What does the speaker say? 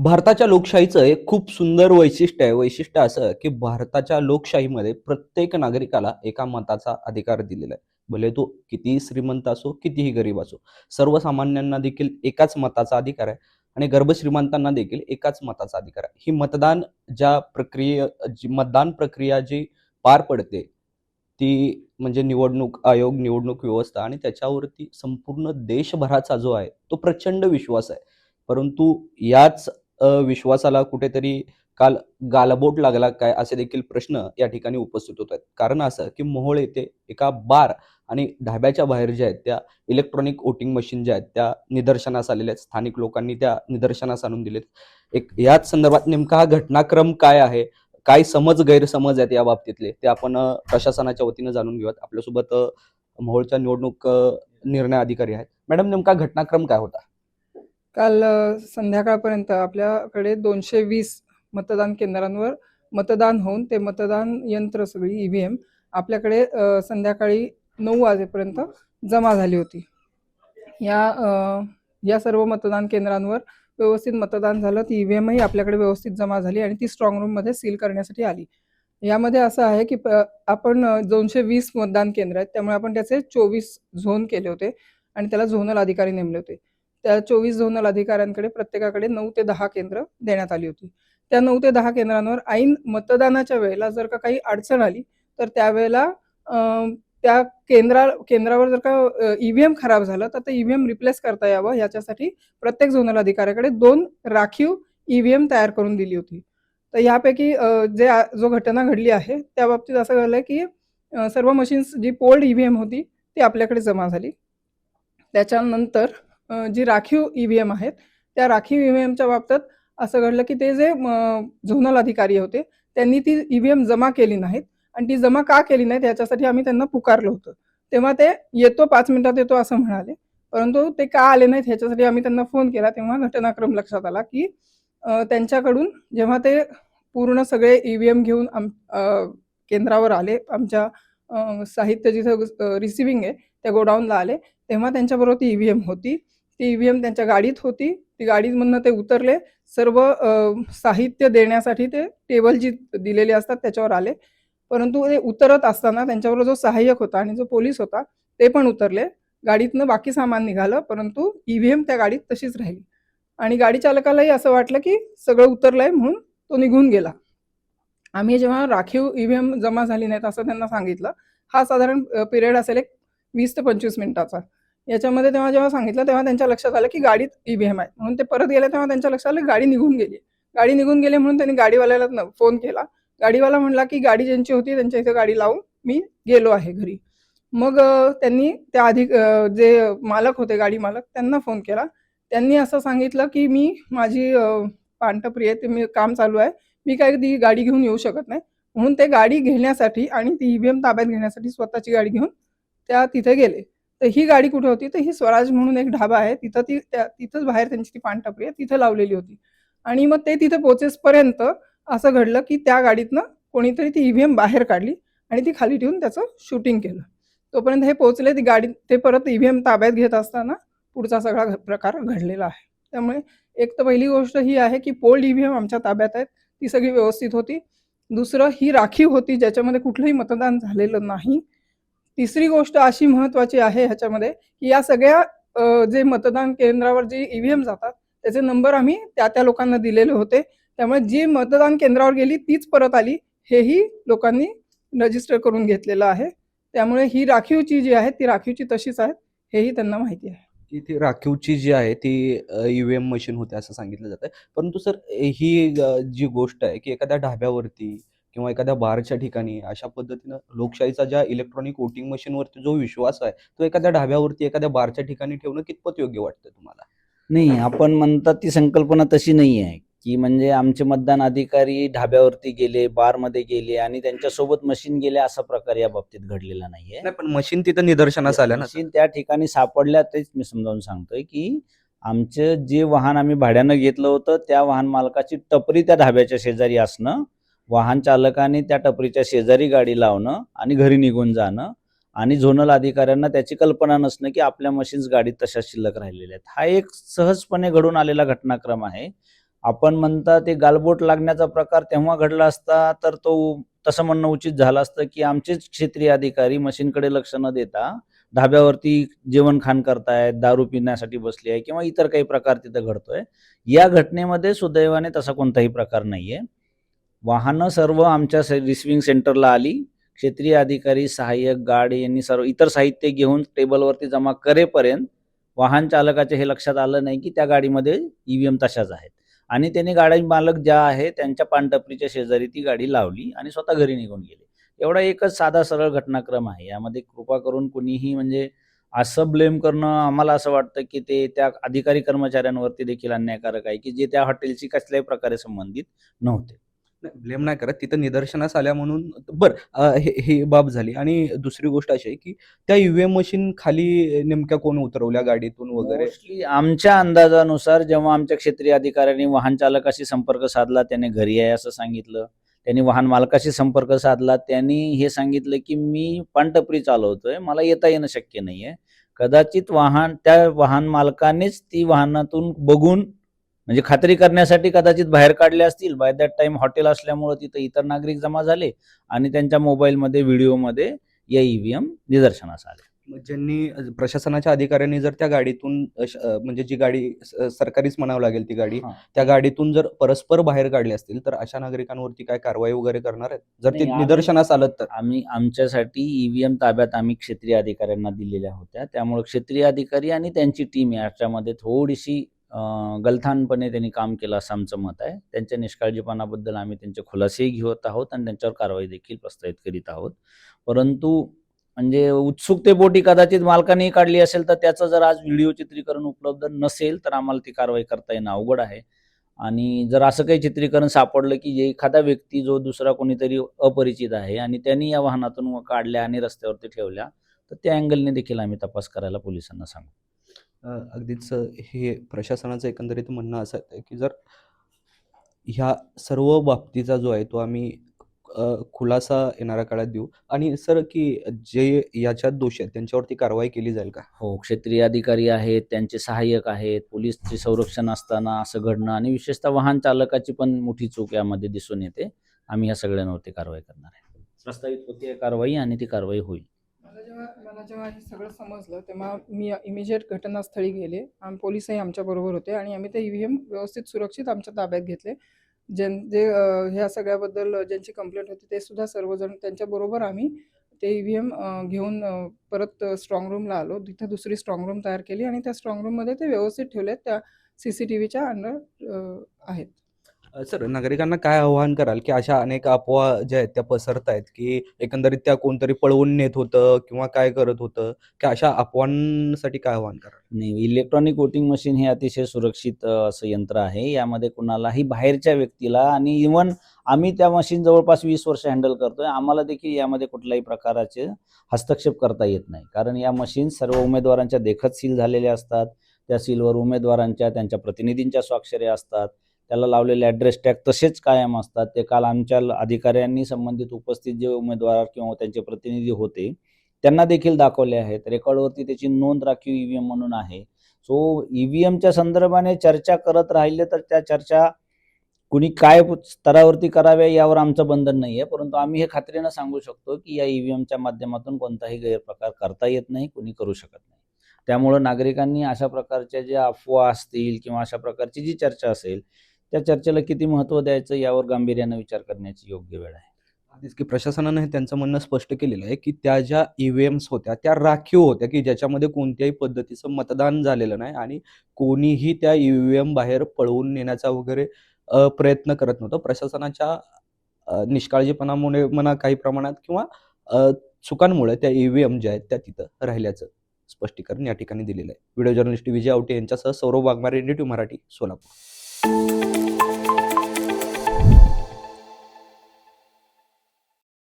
भारताच्या लोकशाहीचं एक खूप सुंदर वैशिष्ट्य आहे. वैशिष्ट्य असं की भारताच्या लोकशाहीमध्ये प्रत्येक नागरिकाला एका मताचा अधिकार दिलेला आहे. भले तो कितीही श्रीमंत असो, कितीही गरीब असो. सर्वसामान्यांना देखील एकाच मताचा अधिकार आहे आणि गर्भश्रीमंतांना देखील एकाच मताचा अधिकार आहे. ही मतदान प्रक्रिया जी पार पडते, ती म्हणजे निवडणूक आयोग, निवडणूक व्यवस्था आणि त्याच्यावरती संपूर्ण देशभराचा जो आहे, तो प्रचंड विश्वास आहे. परंतु याच विश्वासाला कुठेतरी काल गालबोट लागला काय असे देखील प्रश्न या ठिकाणी उपस्थित होत आहेत. कारण असं की मोहोळ येथे एका बार आणि ढाब्याच्या बाहेर ज्या आहेत त्या इलेक्ट्रॉनिक वोटिंग मशीन ज्या आहेत त्या निदर्शनास आलेल्या आहेत. स्थानिक लोकांनी त्या निदर्शनास आणून दिलेत. एक याच संदर्भात नेमका हा घटनाक्रम काय आहे, काय गैरसमज आहेत या बाबतीतले ते आपण प्रशासनाच्या वतीनं जाणून घेऊयात. आपल्यासोबत मोहोळच्या निवडणूक निर्णय अधिकारी आहेत. मॅडम, नेमका घटनाक्रम काय होता? काल संध्याकाळपर्यंत आपल्याकडे 220 मतदान केंद्रांवर मतदान होऊन ते मतदान यंत्र सगळी ईव्हीएम आपल्याकडे संध्याकाळी 9 वाजेपर्यंत जमा झाली होती. या सर्व मतदान केंद्रांवर व्यवस्थित मतदान झालं. ती ईव्हीएमही आपल्याकडे व्यवस्थित जमा झाली आणि ती स्ट्रॉंग रूममध्ये सील करण्यासाठी आली. यामध्ये असं आहे की आपण 220 मतदान केंद्र आहेत, त्यामुळे आपण त्याचे 24 झोन केले होते आणि त्याला झोनल अधिकारी नेमले होते. त्या 24 झोनल अधिकाऱ्यांकडे प्रत्येकाकडे 9 ते 10 केंद्र देण्यात आली होती. त्या 9 ते 10 केंद्रांवर ऐन मतदानाच्या वेळेला जर का काही अडचण आली तर त्यावेळेला त्या केंद्रावर जर का ईव्हीएम खराब झालं तर ते ईव्हीएम रिप्लेस करता यावं याच्यासाठी प्रत्येक झोनल अधिकाऱ्याकडे 2 राखीव ईव्हीएम तयार करून दिली होती. तर यापैकी जो घटना घडली आहे त्या बाबतीत असं घडलंय की सर्व मशीन्स जी पोल्ड ईव्हीएम होती ती आपल्याकडे जमा झाली. त्याच्यानंतर जी राखीव ईव्हीएम आहेत त्या राखीव ईव्हीएमच्या बाबतीत असं घडलं की ते जे झोनल अधिकारी होते त्यांनी ती ईव्हीएम जमा केली नाहीत आणि ती जमा का केली नाहीत याच्यासाठी आम्ही त्यांना पुकारलं होतं. तेव्हा ते येतो 5 मिनिटात येतो असं म्हणाले, परंतु ते का आले नाहीत ह्याच्यासाठी आम्ही त्यांना फोन केला. तेव्हा घटनाक्रम लक्षात आला की त्यांच्याकडून जेव्हा ते पूर्ण सगळे ईव्हीएम घेऊन केंद्रावर आले, आमच्या साहित्य जिथं रिसिव्हिंग आहे त्या गोडाऊनला आले, तेव्हा त्यांच्याबरोबर ती ईव्हीएम होती. ती ईव्हीएम त्यांच्या गाडीत होती. ती गाडीमधनं ते उतरले. सर्व साहित्य देण्यासाठी ते टेबल जी दिलेली असतात त्याच्यावर आले. परंतु ते उतरत असताना त्यांच्याबरोबर जो सहाय्यक होता आणि जो पोलीस होता ते पण उतरले. गाडीतनं बाकी सामान निघालं, परंतु ईव्हीएम त्या गाडीत तशीच राहिली आणि गाडी चालकालाही असं वाटलं की सगळं उतरलंय म्हणून तो निघून गेला. आम्ही जेव्हा राखीव ईव्हीएम जमा झाली नाहीत असं त्यांना सांगितलं. हा साधारण पिरियड असेल एक 20 ते 25 मिनिटाचा. याच्यामध्ये तेव्हा जेव्हा सांगितलं तेव्हा त्यांच्या लक्षात आलं की गाडीत ईव्हीएम आहे म्हणून ते परत गेले. तेव्हा त्यांच्या लक्षात आलं गाडी निघून गेली. गाडी निघून गेली म्हणून त्यांनी गाडीवाल्याला फोन केला. गाडीवाला म्हणला की गाडी ज्यांची होती त्यांच्या इथे गाडी लावून मी गेलो आहे घरी. मग त्यांनी त्या जे मालक होते, गाडी मालक, त्यांना फोन केला. त्यांनी असं सांगितलं की माझी पानटपरी आहे, ते मी काम चालू आहे, मी काय ती गाडी घेऊन येऊ शकत नाही. म्हणून ते गाडी घेण्यासाठी आणि ती ईव्हीएम ताब्यात घेण्यासाठी स्वतःची गाडी घेऊन त्या तिथे गेले. तर ही गाडी कुठे होती तर ही स्वराज म्हणून एक ढाबा आहे तिथंच बाहेर त्यांची ती पानटपरी आहे तिथं लावलेली होती. आणि मग ते तिथे पोहोचेपर्यंत असं घडलं की त्या गाडीतनं कोणीतरी ती ईव्हीएम बाहेर काढली आणि ती खाली ठेवून त्याचं शूटिंग केलं. तोपर्यंत हे पोहोचले, ती गाडी ते परत ईव्हीएम ताब्यात घेत असताना पुढचा सगळा प्रकार घडलेला आहे. त्यामुळे एक तर पहिली गोष्ट ही आहे की पोल्ड ईव्हीएम आमच्या ताब्यात आहेत, ती सगळी व्यवस्थित होती. दुसरं, ही राखीव होती ज्याच्यामध्ये कुठलंही मतदान झालेलं नाही. तिसरी गोष्ट अशी महत्त्वाची आहे ह्याच्यामध्ये की या सगळ्या जे मतदान केंद्रावर जे ईव्हीएम जातात त्याचे नंबर आम्ही त्या लोकांना दिलेले होते. त्यामुळे जी मतदान केंद्रावर गेली तीच परत आली हेही लोकांनी रजिस्टर करून घेतलेलं आहे. त्यामुळे ही राखीवची जी आहे ती राखीवची तशीच आहे हेही त्यांना माहिती आहे. ती राखीवची जी आहे ती ईव्हीएम मशीन होते असं सांगितलं जातं. परंतु सर, ही जी गोष्ट आहे की एखाद्या ढाब्यावरती किंवा एखाद्या बारच्या ठिकाणी अशा पद्धतीनं लोकशाहीचा ज्या इलेक्ट्रॉनिक वोटिंग मशीनवरती जो विश्वास आहे तो एखाद्या ढाब्यावरती एखाद्या बारच्या ठिकाणी ठेवणं कितपत योग्य वाटतं तुम्हाला? नाही, आपण म्हणतात ती संकल्पना तशी नाही आहे की म्हणजे आमचे मतदान अधिकारी ढाब्यावरती गेले, बारमध्ये गेले आणि त्यांच्यासोबत मशीन गेले, असा प्रकार या बाबतीत घडलेला नाहीये. नाही, पण मशीन तिथं निदर्शनास आल्या ना. मशीन त्या ठिकाणी सापडल्या, तेच मी समजावून सांगतोय की आमचं जे वाहन आम्ही भाड्यानं घेतलं होतं त्या वाहन मालकाची टपरी त्या ढाब्याच्या शेजारी असणं, वाहन चालकाने त्या टपरीच्या शेजारी गाडी लावणं आणि घरी निघून जाणं आणि झोनल अधिकाऱ्यांना त्याची कल्पना नसणं की आपल्या मशीन्स गाडीत तशाच शिल्लक राहिलेल्या आहेत. हा एक सहजपणे घडून आलेला घटनाक्रम आहे आपण म्हणता ते गालबोट लागण्याचा प्रकार तेव्हा घडला असता तर तो तसं म्हणणं उचित झालं असतं की आमचेच क्षेत्रीय अधिकारी मशीनकडे लक्ष न देता ढाब्यावरती जेवण खाण करतायत, दारू पिण्यासाठी बसली आहे किंवा इतर काही प्रकार तिथं घडतोय. या घटनेमध्ये सुदैवाने तसा कोणताही प्रकार नाहीये. वाहनं सर्व आमच्या रिसिव्हिंग सेंटरला आली. क्षेत्रीय अधिकारी, सहाय्यक, गार्ड यांनी सर्व इतर साहित्य घेऊन टेबलवरती जमा करेपर्यंत वाहन चालकाच्या हे लक्षात आलं नाही की त्या गाडीमध्ये ईव्हीएम तशाच आहेत आणि त्यांनी गाडी मालक ज्या आहे त्यांच्या पानटपरीच्या शेजारी ती गाडी लावली आणि स्वतः घरी निघून गेले. एवढा एकच साधा सरळ घटनाक्रम आहे. यामध्ये कृपा करून कुणीही म्हणजे असं ब्लेम करणं आम्हाला असं वाटतं की ते त्या अधिकारी कर्मचाऱ्यांवरती देखील अन्यायकारक आहे की जे त्या हॉटेलशी कसल्याही प्रकारे संबंधित नव्हते. ब्लेम नाही करत, तिथं निदर्शनास आल्या म्हणून बरं. ही बाब झाली. आणि दुसरी गोष्ट अशी आहे की त्या ईव्हीएम मशीन खाली नेमक्या कोण उतरवल्या गाडीतून वगैरे? मोस्टली आमच्या अंदाजानुसार जेव्हा आमच्या क्षेत्रीय अधिकाऱ्यांनी वाहन चालकाशी संपर्क साधला, त्याने घरी आहे असं सांगितलं. त्यांनी वाहन मालकाशी संपर्क साधला, त्यांनी हे सांगितलं की मी पानटपरी चालवतोय, मला येता येणं शक्य नाहीये. कदाचित त्या वाहन मालकानेच ती वाहनातून बघून म्हणजे खात्री करण्यासाठी कदाचित बाहेर काढले असतील. बाय दॅट टाइम हॉटेल असल्यामुळे तिथं इतर नागरिक जमा झाले आणि त्यांच्या मोबाईलमध्ये व्हिडिओमध्ये या ईव्हीएम निदर्शनास आले. मग ज्यांनी प्रशासनाच्या अधिकाऱ्यांनी जर त्या गाडीतून म्हणजे जी गाडी सरकारीच म्हणावं लागेल ती गाडी, हां. त्या गाडीतून जर परस्पर बाहेर काढली असतील तर अशा नागरिकांवरती काय कारवाई वगैरे करणार आहेत जर ते नाही, आम्ही- निदर्शनास आलं तर? आम्ही आमच्यासाठी ईव्हीएम ताब्यात आम्ही क्षेत्रीय अधिकाऱ्यांना दिलेल्या होत्या. त्यामुळे क्षेत्रीय अधिकारी आणि त्यांची टीम याच्यामध्ये थोडीशी गलथानपणे त्यांनी काम केलं असं आमचं मत आहे. त्यांच्या निष्काळजीपणाबद्दल आम्ही त्यांचे खुलासेही घेत आहोत आणि त्यांच्यावर कारवाई देखील प्रस्तावित करीत आहोत. परंतु म्हणजे उत्सुकतेपोटी कदाचित मालकानेही काढली असेल तर त्याचं जर आज व्हिडिओ चित्रीकरण उपलब्ध नसेल तर आम्हाला ती कारवाई करता येणं अवघड आहे. आणि जर असं काही चित्रीकरण सापडलं की एखादा व्यक्ती जो दुसरा कोणीतरी अपरिचित आहे आणि त्यांनी या वाहनातून काढल्या आणि रस्त्यावरती ठेवल्या तर त्या अँगलने देखील आम्ही तपास करायला पोलिसांना सांगू. अगदीच हे प्रशासनाचं एकंदरीत म्हणणं असं आहे की जर ह्या सर्व बाबतीचा जो आहे तो आम्ही खुलासा येणाऱ्या काळात देऊ. आणि सर की जे याच्यात दोषी आहेत त्यांच्यावरती कारवाई केली जाईल का? हो, क्षेत्रीय अधिकारी आहेत, त्यांचे सहाय्यक आहेत, पोलीसचे संरक्षण असताना असं घडणं आणि विशेषतः वाहन चालकाची पण मोठी चूक यामध्ये दिसून येते. आम्ही या सगळ्यांवरती कारवाई करणार आहे. प्रस्तावित होती कारवाई आणि ती कारवाई होईल. मला जेव्हा हे सगळं समजलं तेव्हा मी इमिजिएट घटनास्थळी गेले. पोलीसही आमच्याबरोबर होते आणि आम्ही ते ईव्हीएम व्यवस्थित सुरक्षित आमच्या ताब्यात घेतले. जे ह्या सगळ्याबद्दल ज्यांची कंप्लेंट होती ते सुद्धा सर्वजण त्यांच्याबरोबर आम्ही ते ईव्हीएम घेऊन परत स्ट्रॉंग रूमला आलो. तिथं दुसरी स्ट्रॉंग रूम तयार केली आणि त्या स्ट्रॉंग रूममध्ये ते व्यवस्थित ठेवलेत. त्या CCTVच्या अंडर आहेत. सर, नागरिकांना काय आव्हान कराल की अशा अनेक अफवा ज्या आहेत त्या पसरत आहेत की एकंदरीत त्या कोणतरी पळवून नेत होतं किंवा काय करत होतं, की अशा अफवांसाठी काय आव्हान कराल? नाही, इलेक्ट्रॉनिक वोटिंग मशीन हे अतिशय सुरक्षित असं यंत्र आहे. यामध्ये कुणालाही बाहेरच्या व्यक्तीला आणि इव्हन आम्ही त्या मशीन जवळपास 20 वर्ष हँडल करतोय. आम्हाला देखील यामध्ये कुठल्याही प्रकाराचे हस्तक्षेप करता येत नाही. कारण या मशीन सर्व उमेदवारांच्या देखत सील झालेल्या असतात. त्या सीलवर उमेदवारांच्या त्यांच्या प्रतिनिधींच्या स्वाक्षऱ्या असतात. त्याला लावलेले ॲड्रेस टॅग तसेच कायम असतात. ते काल आमच्या अधिकाऱ्यांनी संबंधित उपस्थित जे उमेदवार किंवा त्यांचे प्रतिनिधी होते त्यांना देखील दाखवले आहेत. रेकॉर्डवरती त्याची नोंद राखीव ईव्हीएम म्हणून आहे. सो ईव्हीएमच्या संदर्भाने चर्चा करत राहिले तर त्या चर्चा कुणी काय स्तरावरती कराव्या यावर आमचं बंधन नाही आहे. परंतु आम्ही हे खात्रीनं सांगू शकतो की या ईव्हीएमच्या माध्यमातून कोणताही गैरप्रकार करता येत नाही, कुणी करू शकत नाही. त्यामुळं नागरिकांनी अशा प्रकारच्या ज्या अफवा असतील किंवा अशा प्रकारची जी चर्चा असेल त्या चर्चेला किती महत्त्व द्यायचं यावर गांभीर्यानं विचार करण्याची योग्य वेळ आहे. अगदीच की प्रशासनानं हे त्यांचं म्हणणं स्पष्ट केलेलं आहे की त्या ज्या ईव्हीएम्स होत्या त्या राखीव होत्या की ज्याच्यामध्ये कोणत्याही पद्धतीचं मतदान झालेलं नाही आणि कोणीही त्या ईव्हीएम बाहेर पळवून नेण्याचा वगैरे प्रयत्न करत नव्हतं. प्रशासनाच्या निष्काळजीपणामुळे म्हणा काही प्रमाणात किंवा चुकांमुळे त्या ईव्हीएम ज्या आहेत त्या तिथं राहिल्याचं स्पष्टीकरण या ठिकाणी दिलेलं आहे. व्हिडिओ जर्नलिस्ट विजय आवटे यांच्यासह सौरभ वाघमारे, NDTV मराठी, सोलापूर.